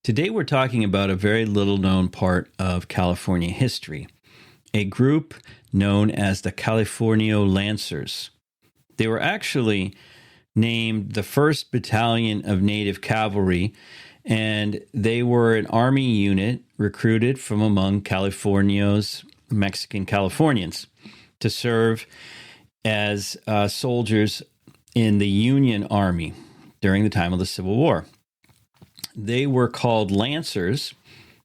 Today we're talking about a very little known part of California history, a group known as the Californio Lancers. They were actually named the 1st Battalion of Native Cavalry, and they were an army unit recruited from among Californios, Mexican Californians, to serve as soldiers in the Union Army during the time of the Civil War. They were called Lancers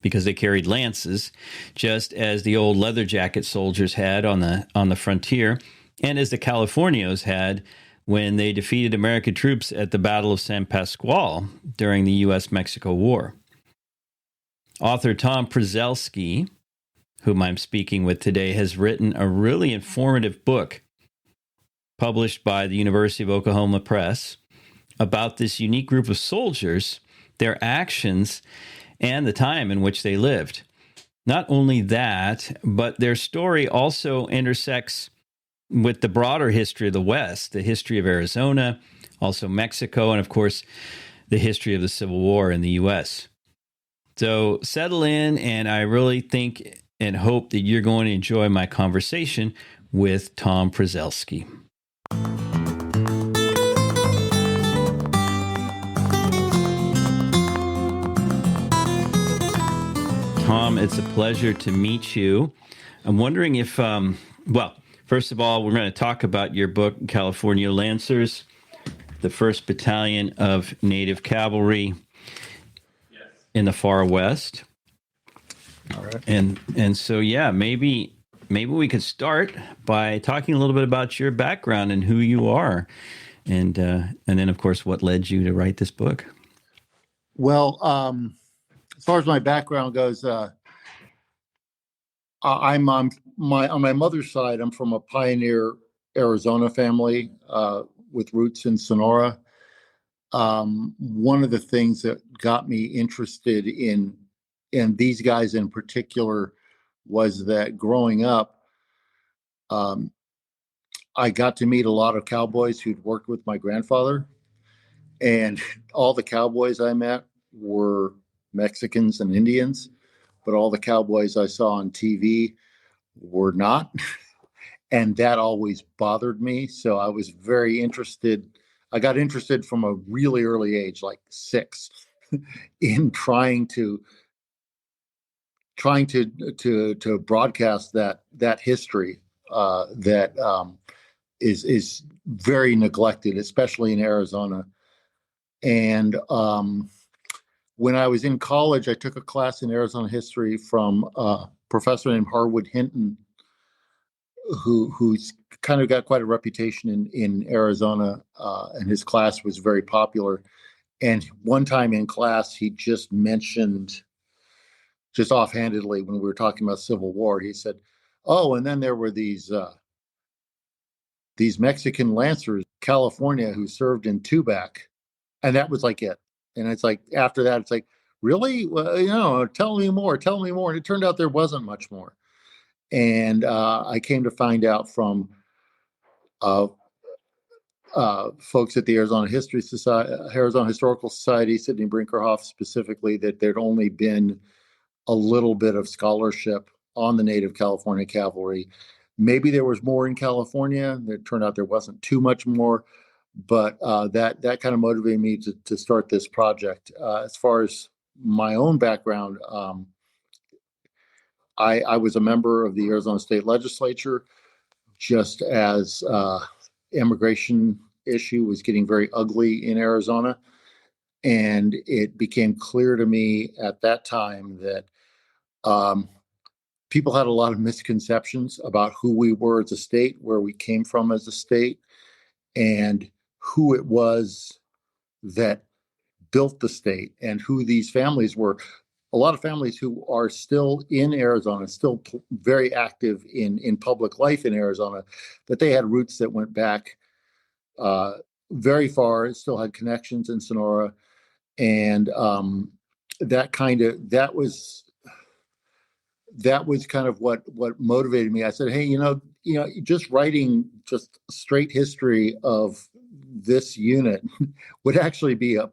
because they carried lances, just as the old leather jacket soldiers had on the frontier, and as the Californios had when they defeated American troops at the Battle of San Pasqual during the U.S.-Mexico War. Author Tom Prezelski, whom I'm speaking with today, has written a really informative book published by the University of Oklahoma Press about this unique group of soldiers, their actions, and the time in which they lived. Not only that, but their story also intersects with the broader history of the West, the history of Arizona, also Mexico, and of course, the history of the Civil War in the U.S. So settle in, and I really think and hope that you're going to enjoy my conversation with Tom Prezelski. Tom, it's a pleasure to meet you. I'm wondering if, first of all, we're going to talk about your book, California Lancers, the 1st Battalion of Native Cavalry in the Far West. All right. And so, maybe we could start by talking a little bit about your background and who you are, and then, of course, what led you to write this book. Well, as far as my background goes, I'm on my mother's side. I'm from a pioneer Arizona family with roots in Sonora. One of the things that got me interested in these guys in particular was that growing up, I got to meet a lot of cowboys who'd worked with my grandfather, and all the cowboys I met were Mexicans and Indians, but all the cowboys I saw on TV were not. And that always bothered me. So I was very interested. I got interested from a really early age, like 6, in trying to broadcast that history that is very neglected, especially in Arizona. And when I was in college, I took a class in Arizona history from a professor named Harwood Hinton, who's kind of got quite a reputation in Arizona, and his class was very popular. And one time in class, he just mentioned, just offhandedly, when we were talking about Civil War, he said, "Oh, and then there were these Mexican Lancers, California, who served in Tubac," and that was like it. And it's like, after that, it's like, really? Well, tell me more. And it turned out there wasn't much more. And I came to find out from folks at the Arizona Historical Society, Sidney Brinkerhoff specifically, that there'd only been a little bit of scholarship on the Native California Cavalry. Maybe there was more in California. It turned out there wasn't too much more. But that kind of motivated me to start this project. As far as my own background, I was a member of the Arizona State Legislature just as immigration issue was getting very ugly in Arizona. And it became clear to me at that time that people had a lot of misconceptions about who we were as a state, where we came from as a state, and who it was that built the state and who these families were. A lot of families who are still in Arizona, still very active in public life in Arizona, but they had roots that went back very far, still had connections in Sonora. And that was kind of what motivated me. I said, hey, just writing just straight history of this unit would actually be a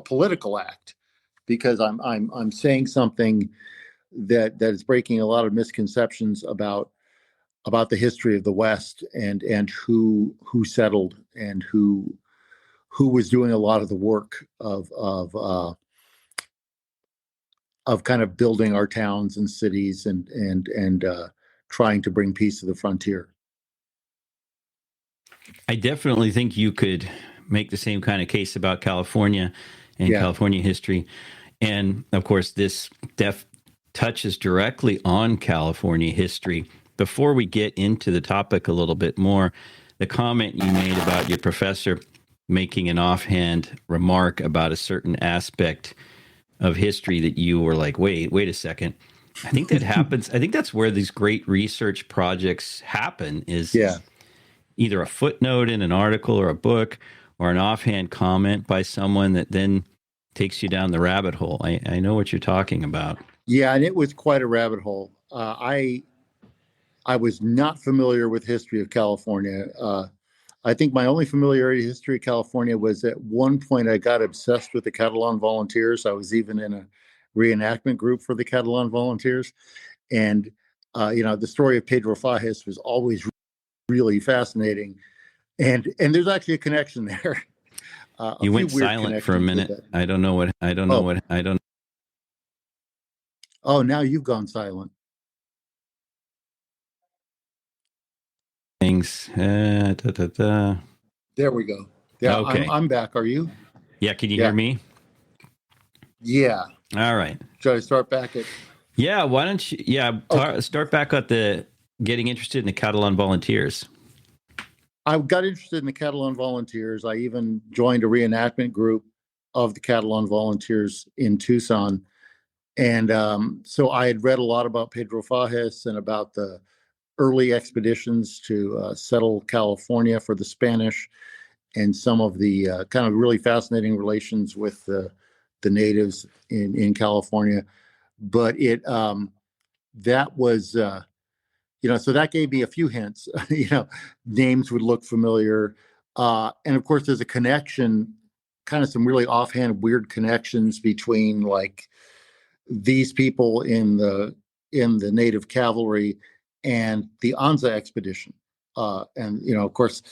political act. because I'm saying something that is breaking a lot of misconceptions about the history of the West and who settled and who was doing a lot of the work of kind of building our towns and cities and trying to bring peace to the frontier. I definitely think you could make the same kind of case about California and California history. And of course, this touches directly on California history. Before we get into the topic a little bit more, the comment you made about your professor making an offhand remark about a certain aspect of history that you were like, wait a second. I think that happens. I think that's where these great research projects happen, is either a footnote in an article or a book or an offhand comment by someone that then takes you down the rabbit hole. I know what you're talking about. Yeah, and it was quite a rabbit hole. I was not familiar with history of California. I think my only familiarity with history of California was at one point I got obsessed with the Catalan volunteers. I was even in a reenactment group for the Catalan volunteers. And, the story of Pedro Fages was always really fascinating. And there's actually a connection there. You went silent for a minute. I don't know what. Oh, now you've gone silent. Things. There we go. Yeah, okay. I'm back. Are you? Yeah. Can you hear me? Yeah. All right. Should I start back at? Yeah. Why don't you? Yeah. Start back at the getting interested in the Catalan volunteers. I got interested in the Catalan volunteers. I even joined a reenactment group of the Catalan volunteers in Tucson. And so I had read a lot about Pedro Fages and about the early expeditions to settle California for the Spanish, and some of the kind of really fascinating relations with the natives in California. But that was, so that gave me a few hints. Names would look familiar. And of course, there's a connection, kind of some really offhand, weird connections between like these people in the native cavalry and the Anza expedition. And, of course,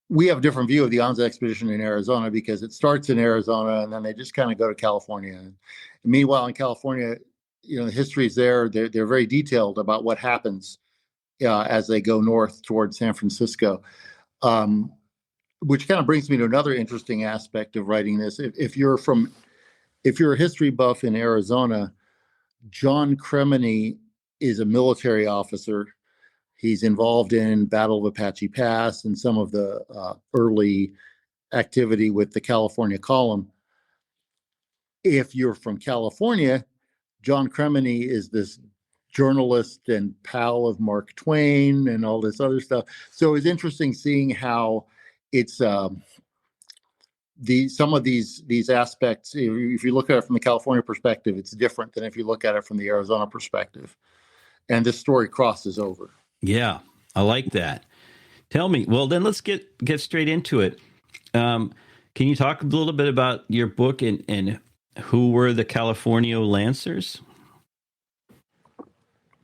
we have a different view of the Anza expedition in Arizona because it starts in Arizona and then they just kind of go to California. And meanwhile, in California, the history is there. They're very detailed about what happens as they go north towards San Francisco, which kind of brings me to another interesting aspect of writing this. If you're a history buff in Arizona, John Cremeny is a military officer. He's involved in Battle of Apache Pass and some of the early activity with the California Column. If you're from California, John Cremeny is this journalist and pal of Mark Twain and all this other stuff. So it's interesting seeing how it's some of these aspects. If you look at it from the California perspective, it's different than if you look at it from the Arizona perspective. And this story crosses over. Yeah, I like that. Tell me. Well, then let's get straight into it. Can you talk a little bit about your book and who were the Californio Lancers?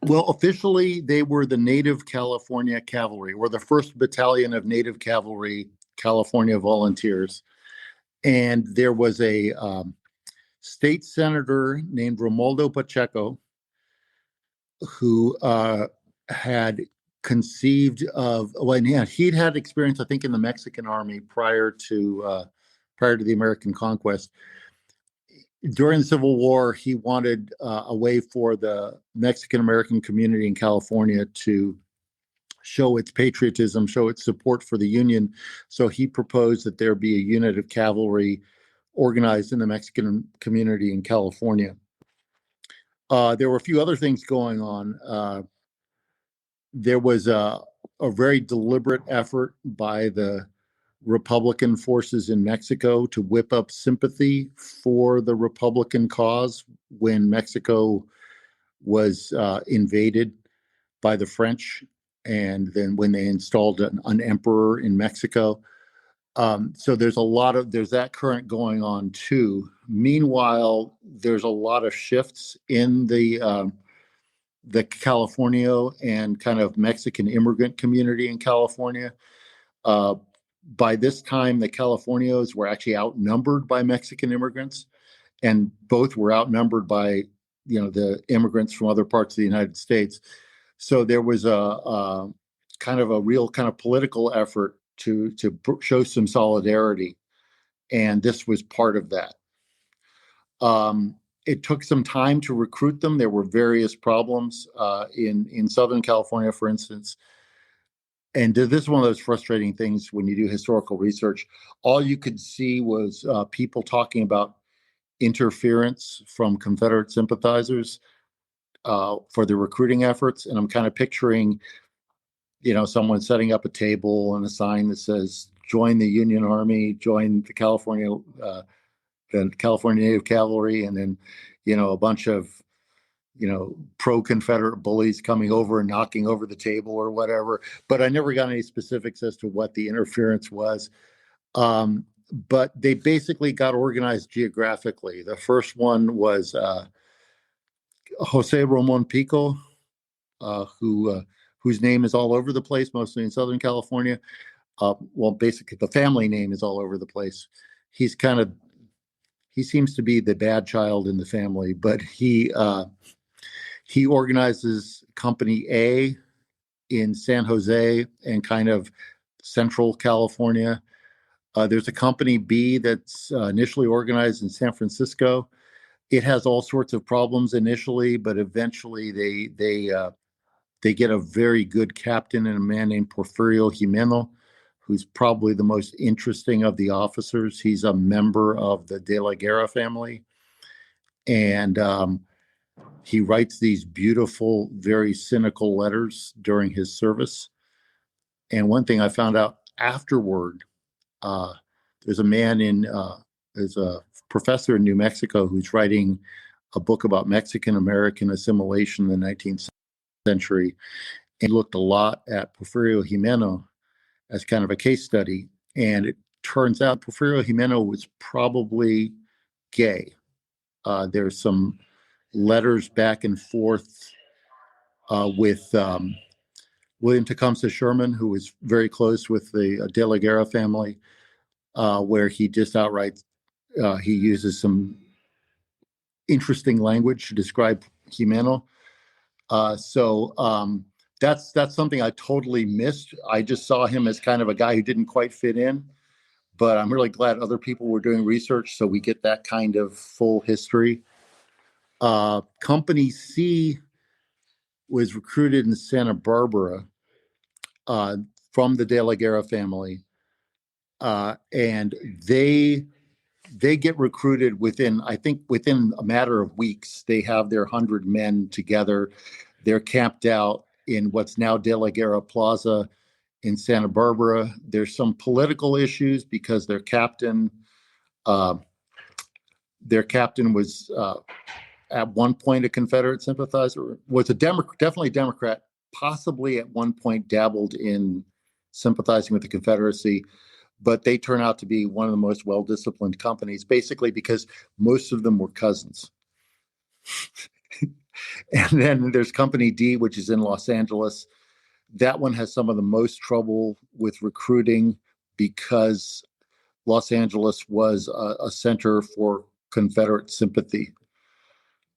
Well, officially, they were the Native California Cavalry, or the first battalion of Native Cavalry California volunteers. And there was a state senator named Romualdo Pacheco who had conceived of, he'd had experience, I think, in the Mexican army prior to the American conquest. During the Civil War, he wanted a way for the Mexican American community in California to show its patriotism, show its support for the Union. So he proposed that there be a unit of cavalry organized in the Mexican community in California. There were a few other things going on. There was a very deliberate effort by the Republican forces in Mexico to whip up sympathy for the Republican cause when Mexico was invaded by the French, and then when they installed an emperor in Mexico. So there's that current going on too. Meanwhile, there's a lot of shifts in the Californio and kind of Mexican immigrant community in California. Uh, by this time, the Californios were actually outnumbered by Mexican immigrants, and both were outnumbered by the immigrants from other parts of the United States. So there was a kind of a real kind of political effort to show some solidarity, and this was part of that. It took some time to recruit them. There were various problems in Southern California, for instance. And this is one of those frustrating things when you do historical research. All you could see was people talking about interference from Confederate sympathizers for the recruiting efforts. And I'm kind of picturing, someone setting up a table and a sign that says, "Join the Union Army, join the California Native Cavalry," and then, a bunch of, pro-Confederate bullies coming over and knocking over the table or whatever. But I never got any specifics as to what the interference was. But they basically got organized geographically. The first one was Jose Ramon Pico, whose name is all over the place, mostly in Southern California. Well, basically, the family name is all over the place. He seems to be the bad child in the family, but he organizes Company A in San Jose and kind of Central California. There's a Company B that's initially organized in San Francisco. It has all sorts of problems initially, but eventually they get a very good captain and a man named Porfirio Jimeno, who's probably the most interesting of the officers. He's a member of the De la Guerra family. And he writes these beautiful, very cynical letters during his service. And one thing I found out afterward, there's a professor in New Mexico who's writing a book about Mexican American assimilation in the 19th century. And he looked a lot at Porfirio Jimeno as kind of a case study. And it turns out Porfirio Jimeno was probably gay. There's some letters back and forth with William Tecumseh Sherman, who was very close with the De la Guerra family, where he just outright he uses some interesting language to describe Jimeno. So that's something I totally missed. I just saw him as kind of a guy who didn't quite fit in, but I'm really glad other people were doing research so we get that kind of full history. Company C was recruited in Santa Barbara from the De La Guerra family, and they get recruited within a matter of weeks. They have their 100 men together. They're camped out in what's now De La Guerra Plaza in Santa Barbara. There's some political issues because their captain was at one point a Confederate sympathizer, was definitely Democrat, possibly at one point dabbled in sympathizing with the Confederacy. But they turn out to be one of the most well-disciplined companies, basically because most of them were cousins. And then there's Company D, which is in Los Angeles. That one has some of the most trouble with recruiting because Los Angeles was a center for Confederate sympathy.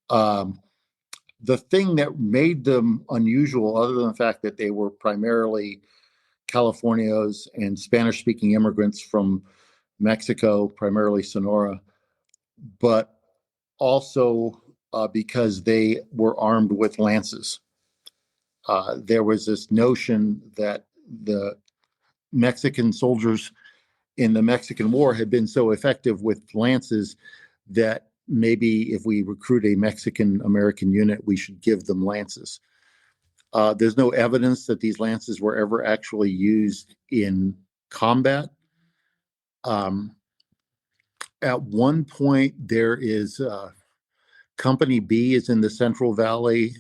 The thing that made them unusual, other than the fact that they were primarily Californios and Spanish-speaking immigrants from Mexico, primarily Sonora, but also because they were armed with lances. There was this notion that the Mexican soldiers in the Mexican War had been so effective with lances that maybe if we recruit a Mexican American unit, we should give them lances. There's no evidence that these lances were ever actually used in combat. At one point, there is Company B is in the Central Valley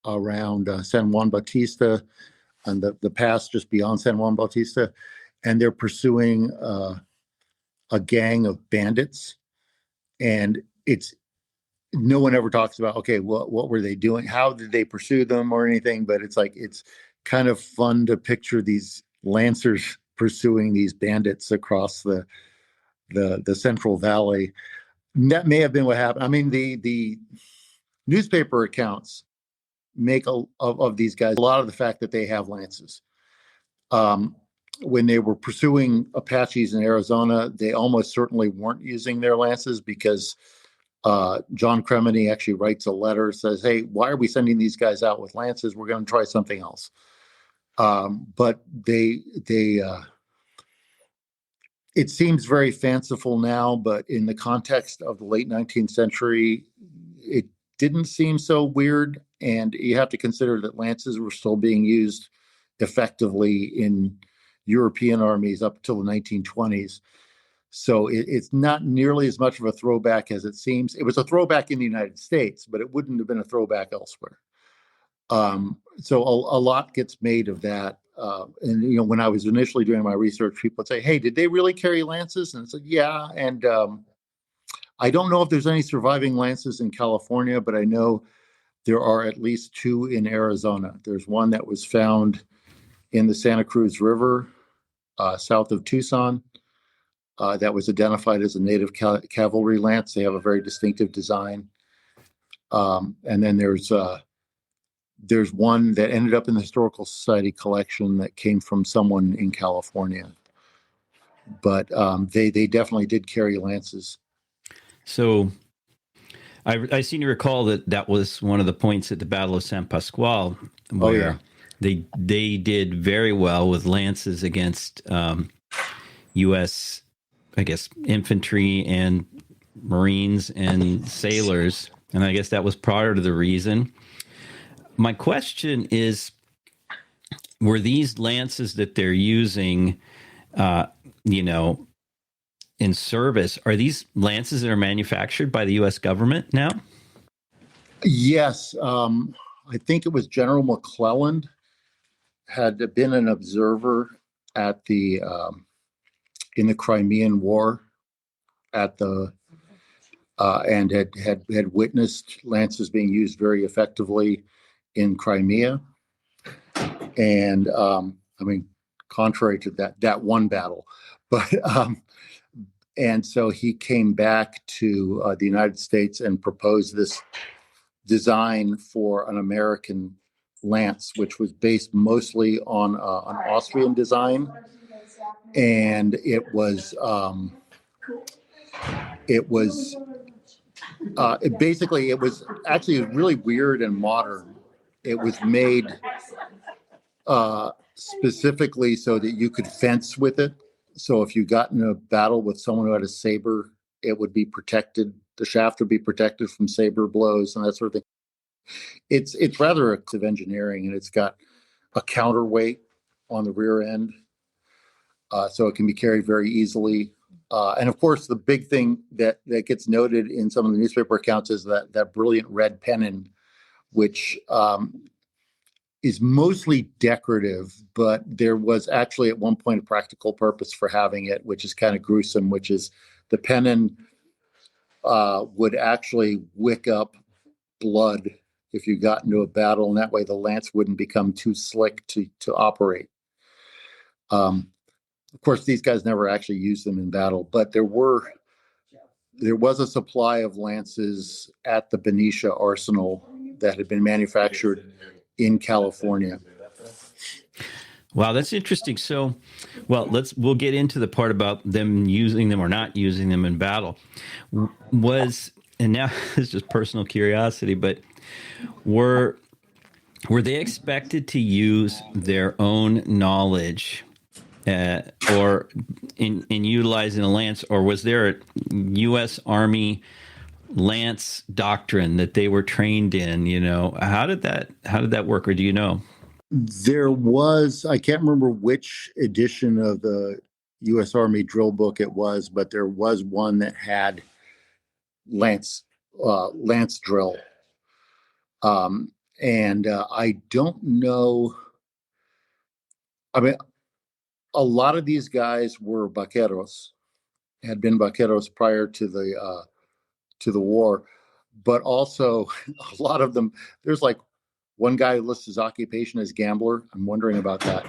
around San Juan Bautista and the pass just beyond San Juan Bautista, and they're pursuing a gang of bandits, and it's no one ever talks about, okay, what were they doing? How did they pursue them or anything? But it's like, it's kind of fun to picture these Lancers pursuing these bandits across the Central Valley. And that may have been what happened. I mean, the newspaper accounts make of these guys a lot of the fact that they have lances. When they were pursuing Apaches in Arizona, they almost certainly weren't using their lances, because John Cremeny actually writes a letter, says, hey, why are we sending these guys out with lances? We're going to try something else. But it seems very fanciful now, but in the context of the late 19th century, it didn't seem so weird. And you have to consider that lances were still being used effectively in European armies up until the 1920s. So it's not nearly as much of a throwback as it seems. It was a throwback in the United States, but it wouldn't have been a throwback elsewhere. So a lot gets made of that. And, when I was initially doing my research, people would say, hey, did they really carry lances? And I said, yeah. And I don't know if there's any surviving lances in California, but I know there are at least two in Arizona. There's one that was found in the Santa Cruz River, south of Tucson. That was identified as a native cavalry lance. They have a very distinctive design. And then there's one that ended up in the Historical Society collection that came from someone in California. But they definitely did carry lances. So I seem to recall that was one of the points at the Battle of San Pasqual, where they did very well with lances against U.S., I guess, infantry and Marines and sailors. And I guess that was part of the reason. My question is, were these lances that they're using, in service, are these lances that are manufactured by the U.S. government now? Yes. I think it was General McClellan had been an observer at the in the Crimean War and had witnessed lances being used very effectively in Crimea. And I mean, contrary to that one battle, but and so he came back to the United States and proposed this design for an American lance, which was based mostly on an Austrian design, and it was actually really weird and modern. It was made specifically so that you could fence with it. So if you got in a battle with someone who had a saber, it would be protected. The shaft would be protected from saber blows and that sort of thing. It's rather active engineering, and it's got a counterweight on the rear end, so it can be carried very easily. And of course, the big thing that gets noted in some of the newspaper accounts is that brilliant red pennon, which is mostly decorative, but there was actually at one point a practical purpose for having it, which is kind of gruesome, which is the pennon would actually wick up blood if you got into a battle, and that way the lance wouldn't become too slick to operate. Of course, these guys never actually used them in battle, but there was a supply of lances at the Benicia Arsenal that had been manufactured in California. Wow, that's interesting. So, we'll get into the part about them using them or not using them in battle. And now it's just personal curiosity, but were they expected to use their own knowledge or in utilizing a lance, or was there a U.S. Army lance doctrine that they were trained in? How did that work, or do you know? There was, I can't remember which edition of the U.S. Army drill book it was, but there was one that had lance drill. And I don't know. I mean, a lot of these guys were vaqueros, had been vaqueros prior to the war, but also a lot of them. There's like one guy who lists his occupation as gambler. I'm wondering about that.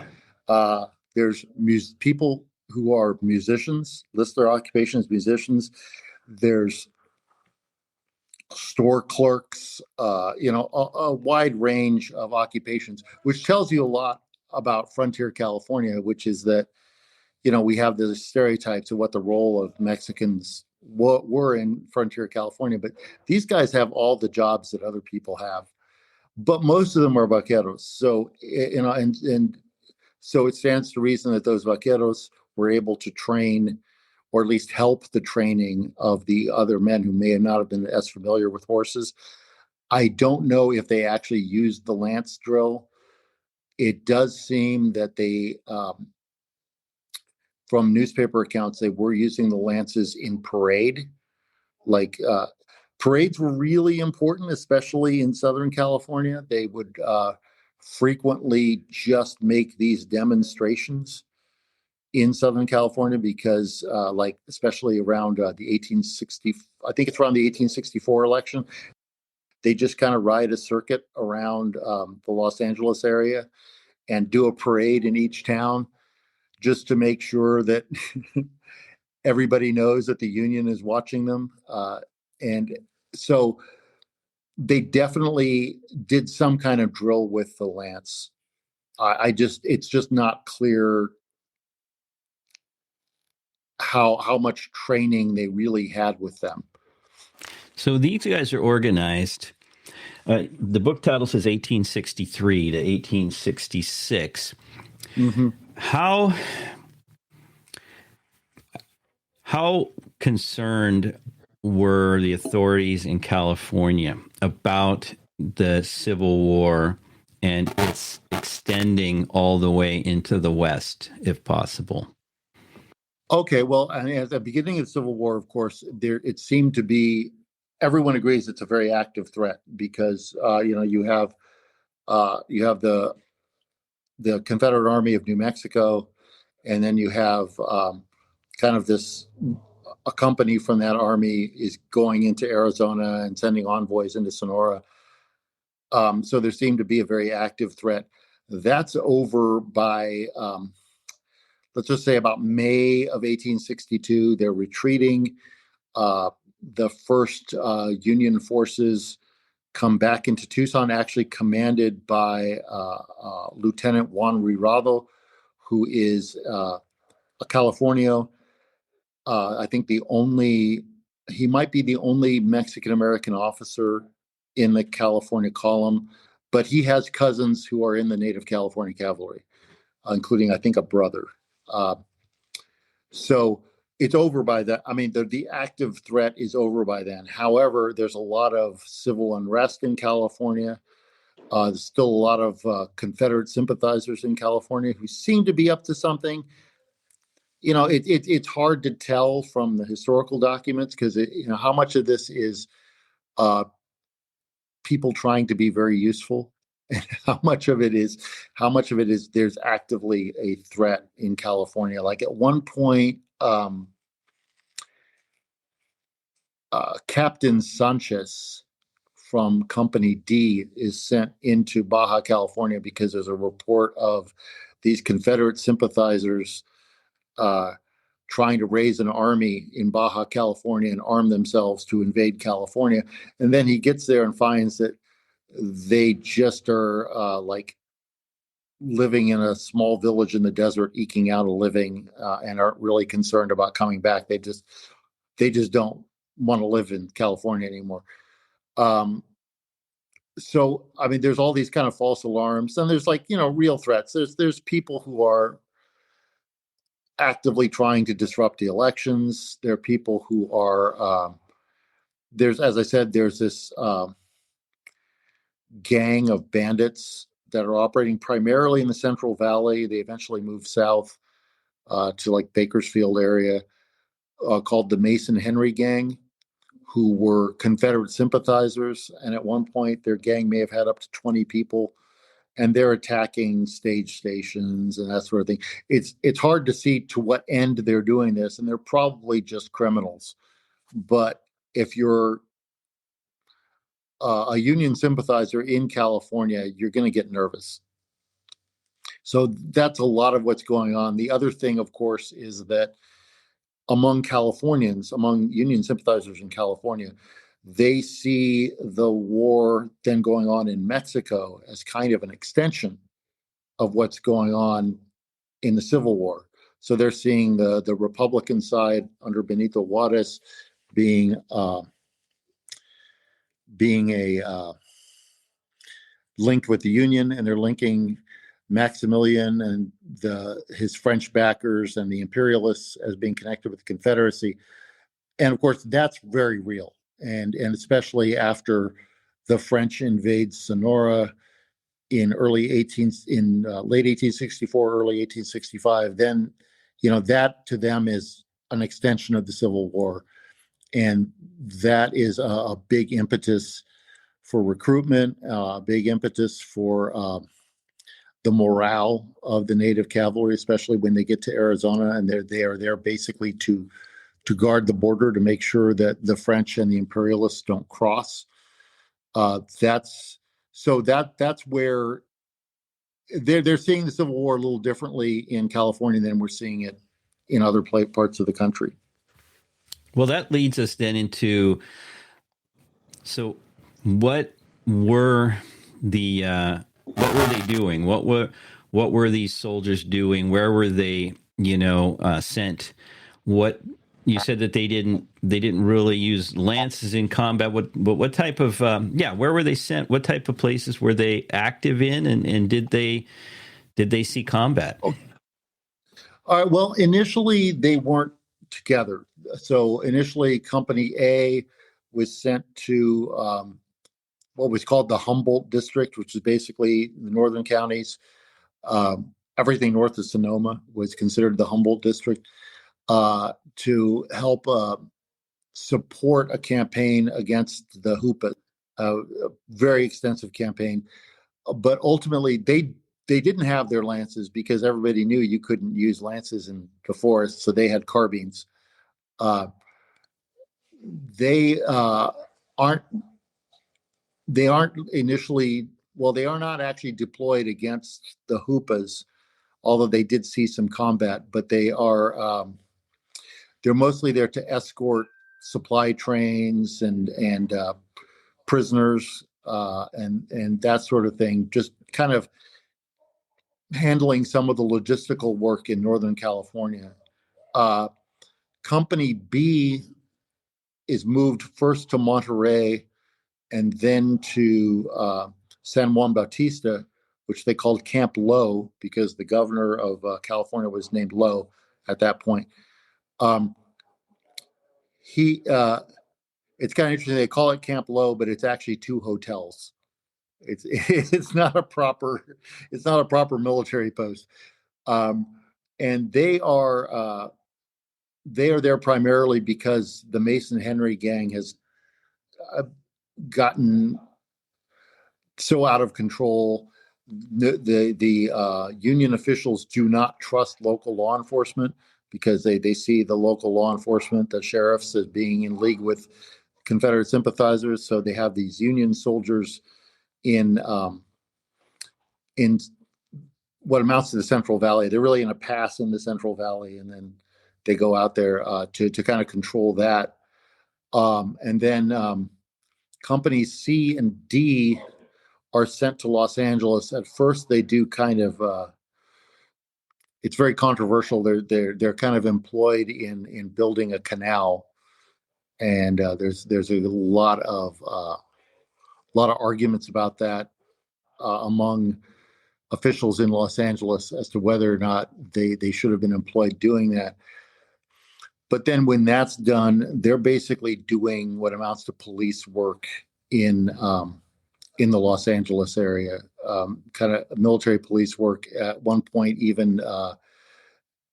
There's people who are musicians, list their occupation as musicians. There's store clerks, a wide range of occupations, which tells you a lot about frontier California, which is that, we have the stereotypes of what the role of Mexicans were in frontier California, but these guys have all the jobs that other people have, but most of them are vaqueros. So, and so it stands to reason that those vaqueros were able to train, or at least help the training of the other men who may not have been as familiar with horses. I don't know if they actually used the lance drill. It does seem that they, from newspaper accounts, they were using the lances in parade. Like parades were really important, especially in Southern California. They would frequently just make these demonstrations in Southern California because, especially around the 1860, I think it's around the 1864 election, they just kind of ride a circuit around the Los Angeles area and do a parade in each town just to make sure that everybody knows that the Union is watching them. And so they definitely did some kind of drill with the lance. It's just not clear how much training they really had with them. So these guys are organized. The book title says 1863 to 1866. Mm-hmm. How concerned were the authorities in California about the Civil War and its extending all the way into the West, if possible? Okay, well, I mean, at the beginning of the Civil War, of course, it seemed to be, everyone agrees it's a very active threat because you have the Confederate Army of New Mexico, and then you have kind of a company from that army is going into Arizona and sending envoys into Sonora. So there seemed to be a very active threat. That's over by, let's just say, about May of 1862. They're retreating. The first Union forces come back into Tucson, actually commanded by Lieutenant Juan Rirado, who is a Californio. I think he might be the only Mexican American officer in the California column, but he has cousins who are in the Native California Cavalry, including, I think, a brother. So it's over by that. I mean, the active threat is over by then. However, there's a lot of civil unrest in California. There's still a lot of Confederate sympathizers in California who seem to be up to something. It's hard to tell from the historical documents because how much of this is people trying to be very useful, and how much of it is there's actively a threat in California. Like at one point, Captain Sanchez from Company D is sent into Baja California because there's a report of these Confederate sympathizers trying to raise an army in Baja California and arm themselves to invade California. And then he gets there and finds that they just are living in a small village in the desert, eking out a living, and aren't really concerned about coming back. They just don't want to live in California anymore. So, I mean, there's all these kind of false alarms, and there's real threats. There's people who are actively trying to disrupt the elections. There are people who are, as I said, there's this gang of bandits that are operating primarily in the Central Valley. They eventually moved south to Bakersfield area, called the Mason Henry Gang, who were Confederate sympathizers. And at one point, their gang may have had up to 20 people. and they're attacking stage stations and that sort of thing. It's hard to see to what end they're doing this, and they're probably just criminals. But if you're a Union sympathizer in California, you're going to get nervous. So that's a lot of what's going on. The other thing, of course, is that among Californians, among Union sympathizers in California, they see the war then going on in Mexico as kind of an extension of what's going on in the Civil War. So they're seeing the Republican side under Benito Juarez being linked with the Union, and they're linking Maximilian and his French backers and the imperialists as being connected with the Confederacy. And of course, that's very real. And especially after the French invade Sonora in late 1864, early 1865, then, that to them is an extension of the Civil War. And that is a big impetus for recruitment, a big impetus for the morale of the native cavalry, especially when they get to Arizona, and they are there basically to guard the border, to make sure that the French and the imperialists don't cross. That's where they're seeing the Civil War a little differently in California than we're seeing it in other parts of the country. Well, that leads us then into, so what were they doing? What were these soldiers doing? Where were they, sent? What you said that they didn't really use lances in combat. What type of where were they sent? What type of places were they active in, and did they see combat? Well, initially they weren't together. So initially, Company A was sent to what was called the Humboldt District, which is basically the northern counties. Everything north of Sonoma was considered the Humboldt District, to help support a campaign against the Hoopa, a very extensive campaign. But ultimately, they didn't have their lances because everybody knew you couldn't use lances in the forest, so they had carbines. They aren't initially, well, they are not actually deployed against the Hoopas, although they did see some combat, but they are they're mostly there to escort supply trains and prisoners and that sort of thing, just kind of handling some of the logistical work in Northern California. Company B is moved first to Monterey and then to San Juan Bautista, which they called Camp Low because the governor of California was named Low at that point. It's kind of interesting. They call it Camp Low, but it's actually two hotels. It's not a proper military post. And they are there primarily because the Mason Henry gang has gotten so out of control. The Union officials do not trust local law enforcement because they see the local law enforcement, the sheriffs, as being in league with Confederate sympathizers. So they have these Union soldiers in what amounts to the Central Valley. They're really in a pass in the Central Valley, and then they go out there to kind of control that. And then companies C and D are sent to Los Angeles. At first, they do kind of. It's very controversial. They're kind of employed in building a canal, and there's a lot of arguments about that among officials in Los Angeles as to whether or not they should have been employed doing that. But then when that's done, they're basically doing what amounts to police work in the Los Angeles area, kind of military police work. At one point, even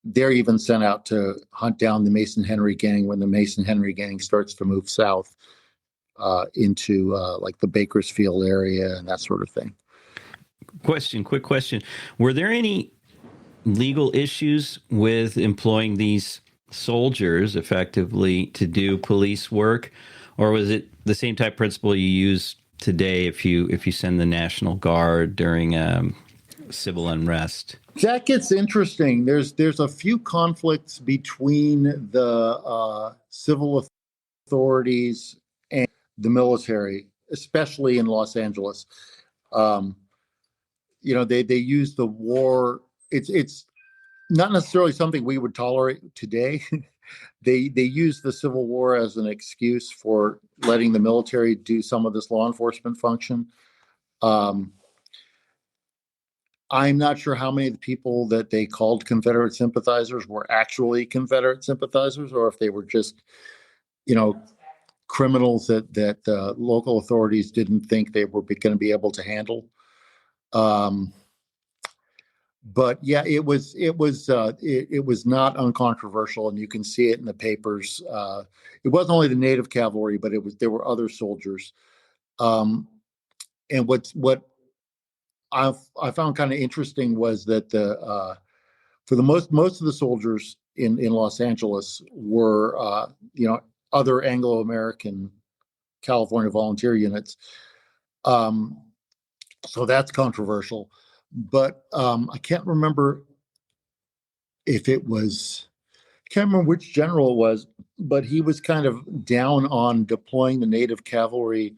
they're even sent out to hunt down the Mason Henry gang when the Mason Henry gang starts to move south into like the Bakersfield area and that sort of thing. Quick question. Were there any legal issues with employing these soldiers effectively to do police work, or was it the same type principle you use today if you send the National Guard during civil unrest? That gets interesting. There's a few conflicts between the civil authorities and the military, especially in Los Angeles. They use the war. It's not necessarily something we would tolerate today. They use the Civil War as an excuse for letting the military do some of this law enforcement function. I'm not sure how many of the people that they called Confederate sympathizers were actually Confederate sympathizers, or if they were just, criminals that local authorities didn't think they were going to be able to handle. But yeah, it was not uncontroversial, and you can see it in the papers. It wasn't only the native cavalry, but there were other soldiers. And what I found kind of interesting was that for the most of the soldiers in Los Angeles were other Anglo-American California volunteer units. So that's controversial. But I can't remember which general it was, but he was kind of down on deploying the native cavalry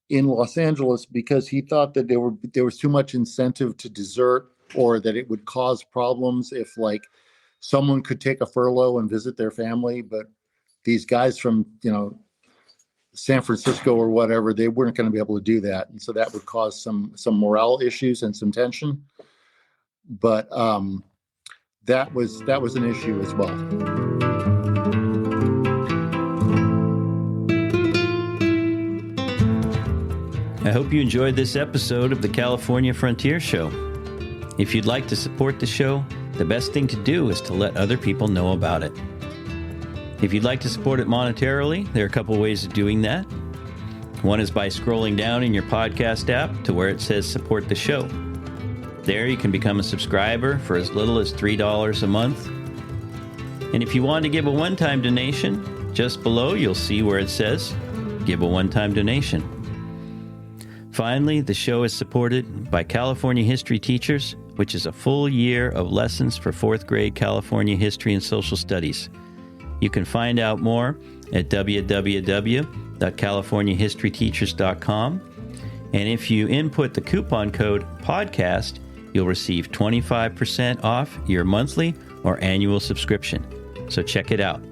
in Los Angeles because he thought that there was too much incentive to desert, or that it would cause problems if someone could take a furlough and visit their family, but these guys from San Francisco or whatever, they weren't going to be able to do that, and so that would cause some morale issues and some tension. But that was an issue as well. I hope you enjoyed this episode of the California Frontier Show. If you'd like to support the show, the best thing to do is to let other people know about it. If you'd like to support it monetarily, there are a couple ways of doing that. One is by scrolling down in your podcast app to where it says support the show. There you can become a subscriber for as little as $3 a month. And if you want to give a one-time donation, just below you'll see where it says give a one-time donation. Finally, the show is supported by California History Teachers, which is a full year of lessons for 4th grade California history and social studies. You can find out more at www.californiahistoryteachers.com. And if you input the coupon code PODCAST, you'll receive 25% off your monthly or annual subscription. So check it out.